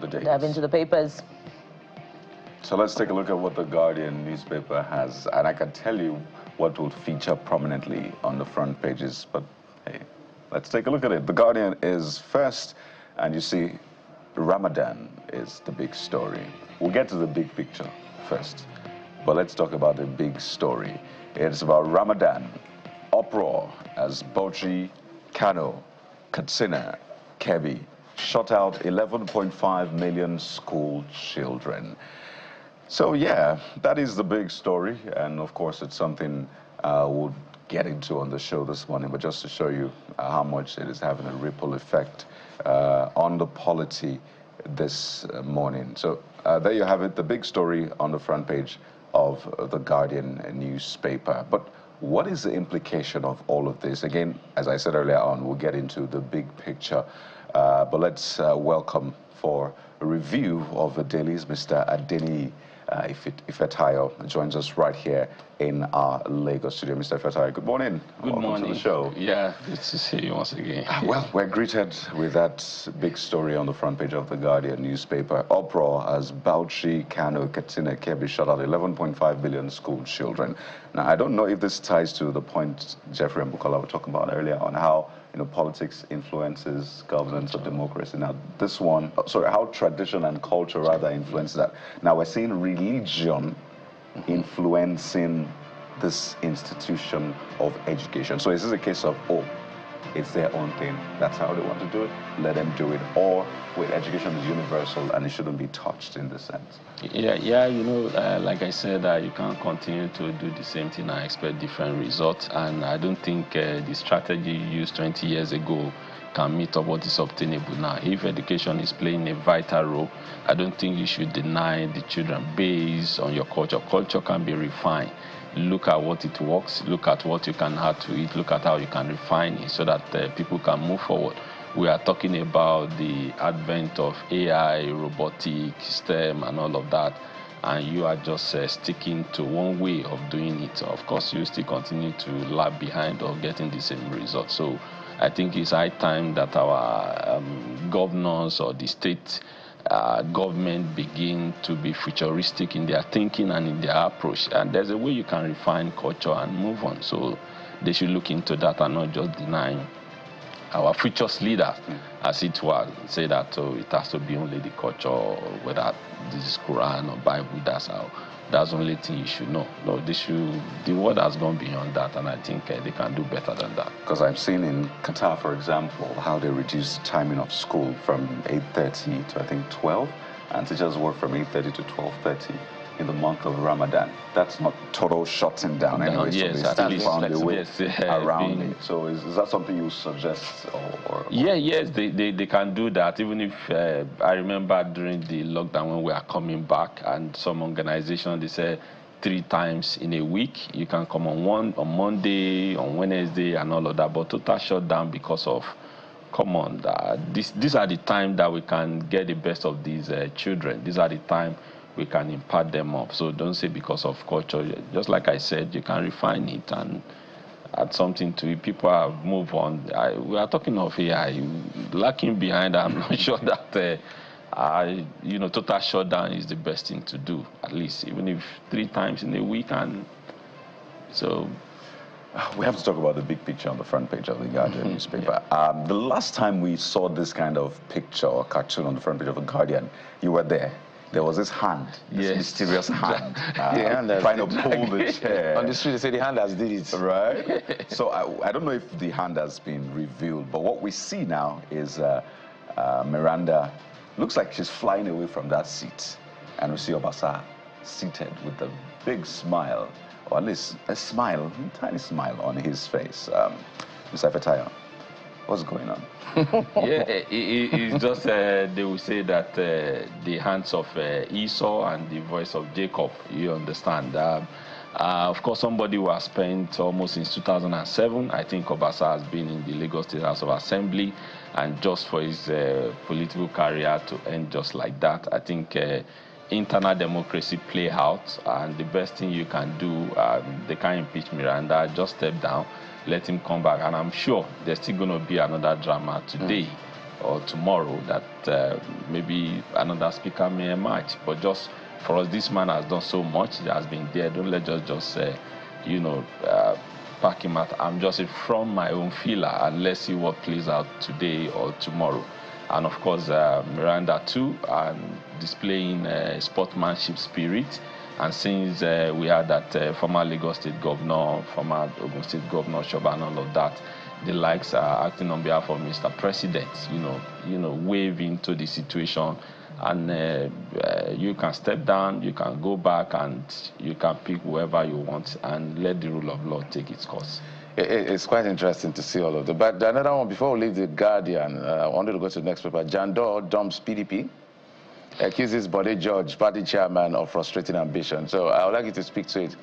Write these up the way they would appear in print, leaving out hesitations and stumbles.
today. Dive into the papers. So let's take a look at what the Guardian newspaper has, and I can tell you what will feature prominently on the front pages, but hey, let's take a look at it. The Guardian is first, and you see Ramadan is the big story. We'll get to the big picture first, but let's talk about the big story. It's about Ramadan, uproar as Bauchi, Kano, Katsina, Kebbi shut out 11.5 million school children. So yeah, that is the big story, and of course it's something we'll get into on the show this morning, but just to show you how much it is having a ripple effect on the polity this morning. So there you have it, the big story on the front page of the Guardian newspaper. But what is the implication of all of this? Again, as I said earlier on, we'll get into the big picture, but let's welcome for a review of the dailies, Mr. Adeni Ifetayo joins us right here in our Lagos studio. Mr. Ifetayo, good morning. Good morning. Welcome to the show. Yeah, good to see you once again. Well, we're greeted with that big story on the front page of the Guardian newspaper. Uproar as Bauchi, Kano, Katsina, Kebbi shut out 11.5 billion school children. Now, I don't know if this ties to the point Jeffrey and Bukola were talking about earlier on how politics influences governance or democracy. Now, this one, how tradition and culture rather influence that. Now, we're seeing religion influencing this institution of education. So is this a case of, it's their own thing, that's how they want to do it, let them do it, or with education is universal and it shouldn't be touched in this sense? Yeah, like I said, you can't continue to do the same thing and expect different results, and I don't think the strategy used 20 years ago can meet up what is obtainable now. If education is playing a vital role, I don't think you should deny the children based on your culture. Culture can be refined. Look at what it works, look at what you can add to it, look at how you can refine it so that people can move forward. We are talking about the advent of AI, robotics, STEM, and all of that, and you are just sticking to one way of doing it. Of course, you still continue to lag behind or getting the same result. So I think it's high time that our governors or the state government begin to be futuristic in their thinking and in their approach. And there's a way you can refine culture and move on. So they should look into that and not just denying our future leaders, as it were, say that it has to be only the culture, whether this is Quran or Bible, that's the only thing you should know. No, the world has gone beyond that, and I think they can do better than that. Because I've seen in Qatar, for example, how they reduced the timing of school from 8:30 to, I think, 12, and teachers work from 8:30 to 12:30 in the month of Ramadan. That's not total shutting down anyway, yes, so they still found a way around it. So is that something you suggest? Yes, they can do that, even if I remember during the lockdown when we are coming back, and some organizations, they say 3 times in a week, you can come on Monday, on Wednesday, and all of that, but total shutdown because of, come on, these are the time that we can get the best of these children. These are the time we can impart them up. So don't say because of culture. Just like I said, you can refine it and add something to it. People have moved on. We are talking of AI. Lacking behind, I'm not sure that total shutdown is the best thing to do, at least, even if 3 times in a week. And so we have to talk about the big picture on the front page of the Guardian newspaper. Yeah. The last time we saw this kind of picture or cartoon on the front page of the Guardian, you were there. There was this hand, this mysterious hand, trying to pull the chair. On the street, they say the hand has did it. Right? So I don't know if the hand has been revealed, but what we see now is Meranda. Looks like she's flying away from that seat. And we see Obasa seated with a big smile, or at least a smile, a tiny smile on his face. Mr. Ifetayo, what's going on? Yeah, it's just, they will say that the hands of Esau and the voice of Jacob, you understand. Of course, somebody who has spent almost since 2007, I think Obasa has been in the Lagos State House of Assembly, and just for his political career to end just like that, I think internal democracy play out, and the best thing you can do, they can't impeach Meranda, just step down, let him come back, and I'm sure there's still going to be another drama today or tomorrow that maybe another speaker may emerge. But just for us, this man has done so much. He has been there. Don't let us just pack him out. I'm just from my own feeler, and let's see what plays out today or tomorrow. And of course, Meranda too, and displaying sportsmanship spirit. And since we had that former Lagos State Governor, former Ogun State Governor Shoba, and all of that, the likes are acting on behalf of Mr. President, wave into the situation, and you can step down, you can go back, and you can pick whoever you want, and let the rule of law take its course. It's quite interesting to see all of that. But another one, before we leave the Guardian, I wanted to go to the next paper. Jandor dumps PDP, accuses Bode George, party chairman, of frustrating ambition. So I would like you to speak to it.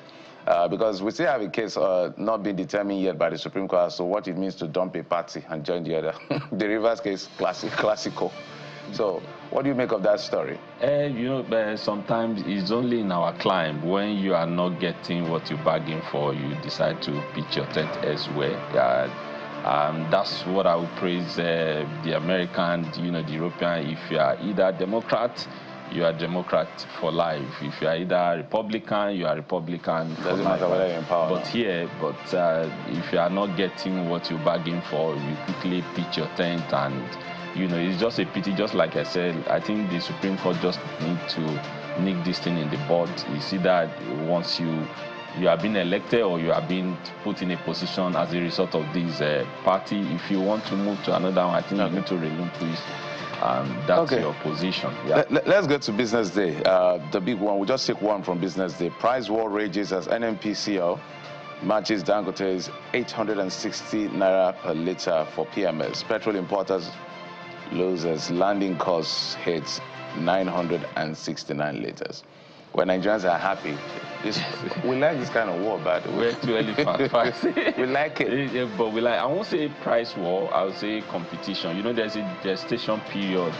Because we still have a case not being determined yet by the Supreme Court, so what it means to dump a party and join the other. The Rivers case, classical. So what do you make of that story? Sometimes it's only in our climb when you are not getting what you bargain for, you decide to pitch your tent elsewhere. That's what I would praise the American, the European. If you are either Democrat, you are Democrat for life. If you are either Republican, you are Republican for Doesn't life. matter whether you're in power. But here, if you are not getting what you bargain for, you quickly pitch your tent, and it's just a pity. Just like I said, I think the Supreme Court just need to nick this thing in the bud. You see that once you are being elected or you are being put in a position as a result of this party, if you want to move to another one, I think you need to relinquish. That's your position. Yeah. Let's get to Business Day. The big one. We'll just take one from Business Day. Price war rages as NNPCL matches Dangote's 860 naira per litre for PMS. Petrol importers loses. Landing costs hits 969 litres. When Nigerians are happy, we like this kind of war, but we're too early for we like it. But we like, I won't say price war, I would say competition. There's a gestation period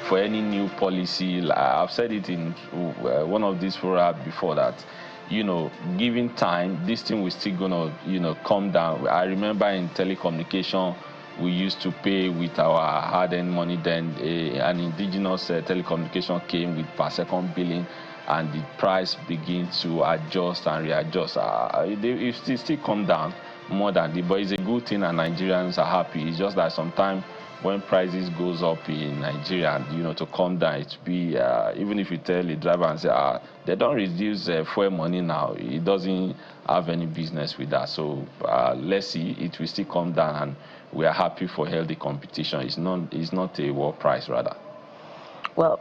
for any new policy. I've said it in one of these forums before that, given time, this thing will still gonna, come down. I remember in telecommunication, we used to pay with our hard-earned money. Then an indigenous telecommunication came with per second billing, and the price begins to adjust and readjust. It still come down more than the, but it's a good thing, and Nigerians are happy. It's just that sometimes when prices goes up in Nigeria, to come down, it be even if you tell the driver and say, they don't reduce fuel money now, it doesn't have any business with that. So let's see, it will still come down, and we are happy for healthy competition. It's not a war price, rather. Well,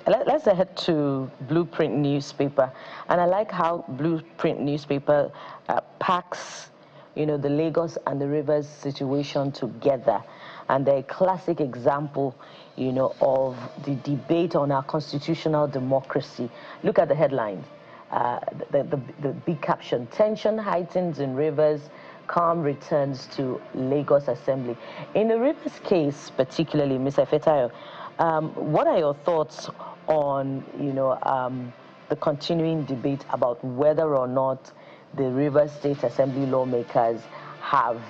let's head to Blueprint newspaper, and I like how Blueprint newspaper packs, the Lagos and the Rivers situation together, and they're a classic example, of the debate on our constitutional democracy. Look at the headlines, the big caption: tension heightens in Rivers, calm returns to Lagos Assembly. In the Rivers case, particularly, Mr. Fetayo, what are your thoughts on, the continuing debate about whether or not the Rivers State Assembly lawmakers have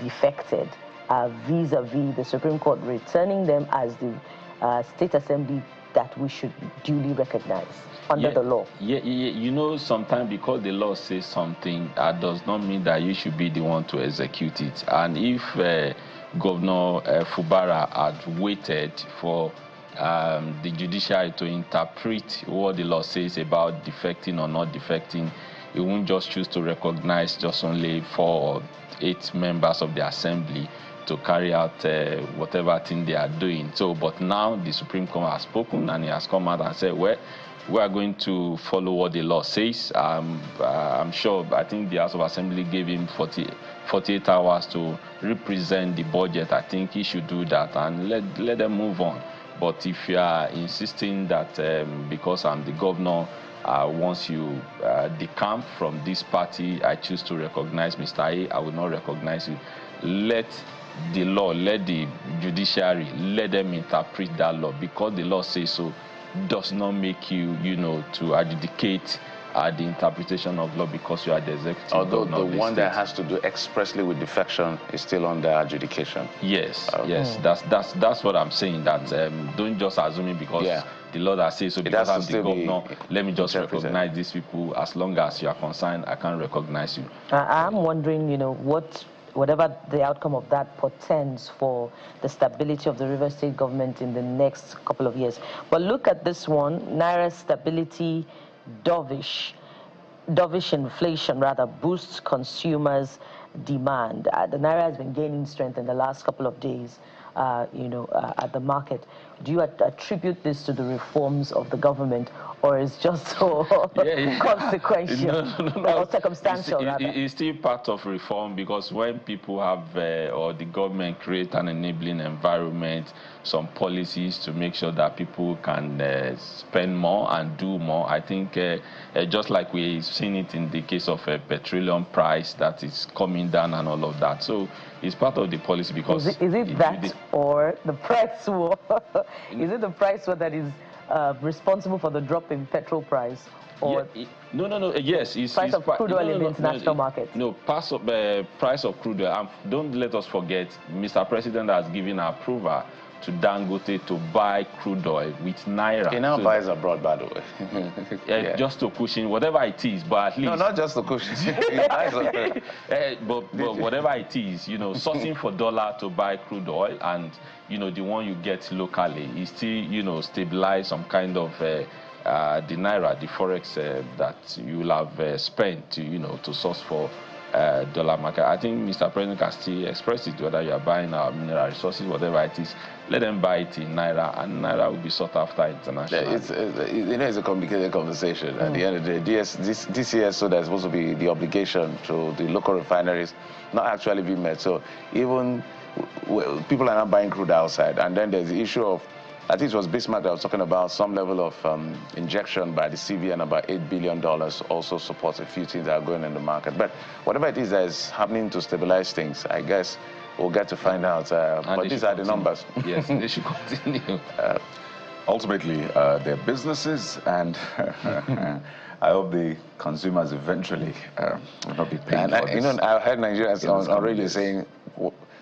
defected vis-a-vis the Supreme Court returning them as the State Assembly that we should duly recognize under the law? Sometimes because the law says something, that does not mean that you should be the one to execute it. And if Governor Fubara had waited for the judiciary to interpret what the law says about defecting or not defecting, he won't just choose to recognize just only 4 or 8 members of the assembly to carry out whatever thing they are doing. So, but now the Supreme Court has spoken, and he has come out and said, well, we are going to follow what the law says. I'm sure, I think the House of Assembly gave him 48 hours to represent the budget. I think he should do that and let them move on. But if you are insisting that because I'm the governor, once you decamp from this party, I choose to recognize Mr. A, I will not recognize you. Let the law, let the judiciary, let them interpret that law. Because the law says so, does not make you, to adjudicate the interpretation of law because you are the executive Although governor the of the one state. that has to do expressly with defection is still under adjudication. Yes, Okay. yes, that's what I'm saying. That don't just assume it because the law that says so. Because I'm the governor, let me just recognize these people. As long as you are concerned, I can't recognize you. I'm wondering, whatever the outcome of that portends for the stability of the River State government in the next couple of years. But look at this one: Naira stability, dovish inflation rather boosts consumers' demand. The Naira has been gaining strength in the last couple of days, at the market. Do you attribute this to the reforms of the government, or is just so consequential or circumstantial? It's still part of reform, because when people have or the government create an enabling environment, some policies to make sure that people can spend more and do more. I think just like we've seen it in the case of petroleum price that is coming down and all of that. So it's part of the policy, because is it that or the price war? Is it the price war that is responsible for the drop in petrol price? Or no. Yes, it's price of crude oil in the international market. No, price of crude oil. Don't let us forget, Mr. President has given approval to Dangote to buy crude oil with Naira. He now buys abroad, by the way. Just to cushion whatever it is, but at least... No, not just to cushion. but whatever it is, sourcing for dollar to buy crude oil, and, the one you get locally is still, stabilize some kind of... the Naira, the forex that you will have spent to source for dollar market. I think Mr. President can still express it, whether you are buying our mineral resources, whatever it is, let them buy it in Naira, and Naira will be sought after internationally. It's a complicated conversation. At the end of the day, this year, so there's supposed to be the obligation to the local refineries not actually be met. So even people are not buying crude outside, and then there's the issue of, I think it was Bismarck that was talking about some level of injection by the CBN, about $8 billion, also supports a few things that are going in the market. But whatever it is that is happening to stabilize things, I guess we'll get to find out. But these are the numbers. Yes, they should continue. Ultimately, they're businesses, and I hope the consumers eventually will not be paying for this. I heard Nigerians on radio saying,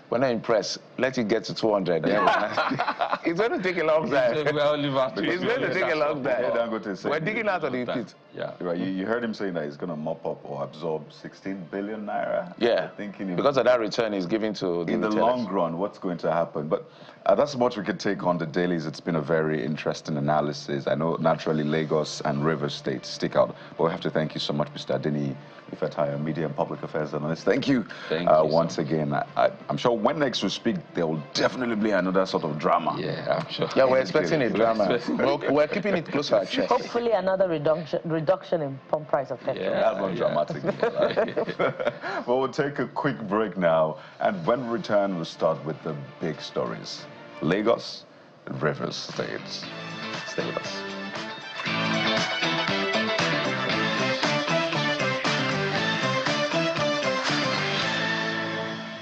we're not impressed. Let it get to 200. It's going to take a long time. It's going to take a long time. We're digging out of the pit. Yeah, right. You heard him saying that he's going to mop up or absorb 16 billion naira. Yeah, because of that return he's giving to the in the long run, what's going to happen? But that's much we could take on the dailies. It's been a very interesting analysis. I know naturally Lagos and Rivers State stick out, but we have to thank you so much, Mr. Adini Ifetaya, Media and Public Affairs Analyst. Thank you, once again. I'm sure when next we speak, there will definitely be another sort of drama. Yeah, I'm sure. Yeah, we're expecting a drama. We're keeping it close to our chest. Hopefully another reduction in pump price of petrol. Yeah, that's not dramatic. But we'll take a quick break now, and when we return, we'll start with the big stories. Lagos and Rivers States. Stay with us.